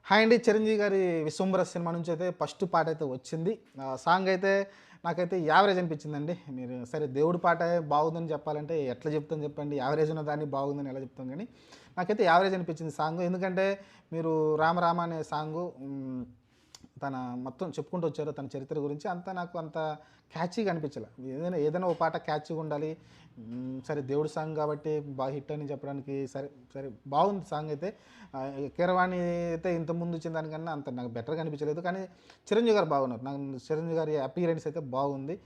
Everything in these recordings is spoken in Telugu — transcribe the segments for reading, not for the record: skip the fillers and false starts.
హాయ్ అండి. 'చిరంజీవి' గారి 'విశ్వంబర' సినిమా నుంచయితే ఫస్ట్ పాటయితే వచ్చింది. సాంగ్ అయితే నాకైతే యావరేజ్ అనిపించిందండి. మీరు సరే దేవుడి పాటే బాగుందని చెప్పాలంటే ఎట్లా చెప్తాం చెప్పండి? యావరేజ్ ఉన్న దాన్ని బాగుందని ఎలా చెప్తాం గానీ, నాకైతే యావరేజ్ అనిపించింది సాంగు. ఎందుకంటే మీరు 'రామ రామ' అనే సాంగు తన మొత్తం చెప్పుకుంటూ వచ్చారు తన చరిత్ర గురించి. అంతా నాకు అంత క్యాచీగా అనిపించలే. ఏదైనా ఏదైనా ఓ పాట క్యాచీగా ఉండాలి. సరే దేవుడి సాంగ్ కాబట్టి బాగా హిట్ అని చెప్పడానికి సరే, సరే బాగుంది సాంగ్ అయితే. 'కీరవాణి' అయితే ఇంతకుముందు వచ్చిన దానికన్నా అంత నాకు బెటర్‌గా అనిపించలేదు. కానీ 'చిరంజీవి' గారు బాగున్నారు. నాకు 'చిరంజీవి' గారి అపియరెన్స్ అయితే బాగుంది.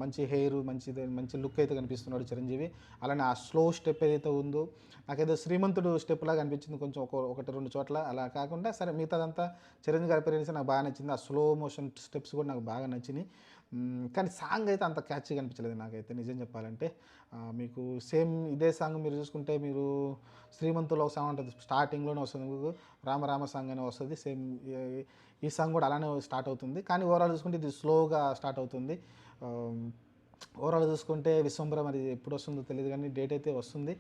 మంచి హెయిర్ మంచిది మంచి లుక్ అయితే కనిపిస్తున్నాడు 'చిరంజీవి.' అలానే ఆ స్లో స్టెప్ ఏదైతే ఉందో నాకేదో 'శ్రీమంతుడు' స్టెప్ లాగా అనిపించింది కొంచెం ఒకటి 2 చోట్ల. అలా కాకుండా సరే మిగతాదంతా 'చిరంజీవి' గారి అపియరెన్స్ నాకు బాగా నచ్చింది. ఆ స్లో మోషన్ స్టెప్స్ కూడా నాకు బాగా నచ్చినియి. కానీ సాంగ్ అయితే అంత క్యాచీగా అనిపించలేదు నాకైతే నిజం చెప్పాలంటే. మీకు సేమ్ ఇదే సాంగ్ మీరు చూసుకుంటే మీరు 'శ్రీమంతులో' ఒక సాంగ్ ఉంటది. స్టార్టింగ్‌లోనే వస్తుంది మీకు 'రామ రామ' సాంగ్ అనే వస్తది. సేమ్ ఈ సాంగ్ కూడా అలానే స్టార్ట్ అవుతుంది. కానీ ఓవరాల్ చూసుకుంటే ఇది స్లోగా స్టార్ట్ అవుతుంది. ఆహ్, ఓవరాల్ చూసుకుంటే 'విశ్వంబర' మరి ఎప్పుడొస్తుందో తెలీదు గానీ డేట్ అయితే వస్తుంది.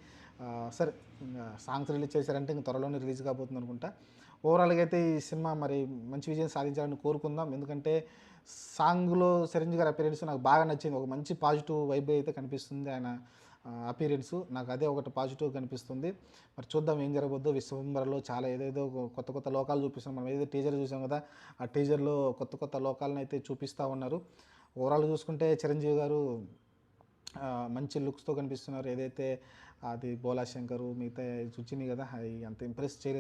సరే సాంగ్స్ రిలీజ్ చేశారంటే ఇంక త్వరలోనే రిలీజ్ కాబోతుంది అనుకుంటా. ఓవరాల్‌గా అయితే ఈ సినిమా మరి మంచి విజయం సాధించాలని కోరుకుందాం. ఎందుకంటే సాంగ్‌లో 'చిరంజీవి' గారి అపియరెన్స్ నాకు బాగా నచ్చింది. ఒక మంచి పాజిటివ్ వైబ్ అయితే కనిపిస్తుంది ఆయన అపియరెన్సు. నాకు అదే ఒకటి పాజిటివ్ కనిపిస్తుంది. మరి చూద్దాం ఏం జరగబోద్దో. 'విశ్వంబర'లో చాలా ఏదేదో కొత్త కొత్త లోకాలు చూపిస్తున్నారు. మనం ఏదైతే టీజర్ చూసాం కదా! ఆ టీజర్‌లో కొత్త కొత్త లోకాలనైతే చూపిస్తా ఉన్నారు. ఓవరాల్‌గా చూసుకుంటే 'చిరంజీవి' గారు మంచి లుక్స్‌తో కనిపిస్తున్నారు. ఏదైతే అది 'బోలా శంకరు' మిగతా వచ్చినియి కదా! అయి అంత ఇంప్రెస్ చేయలేదు.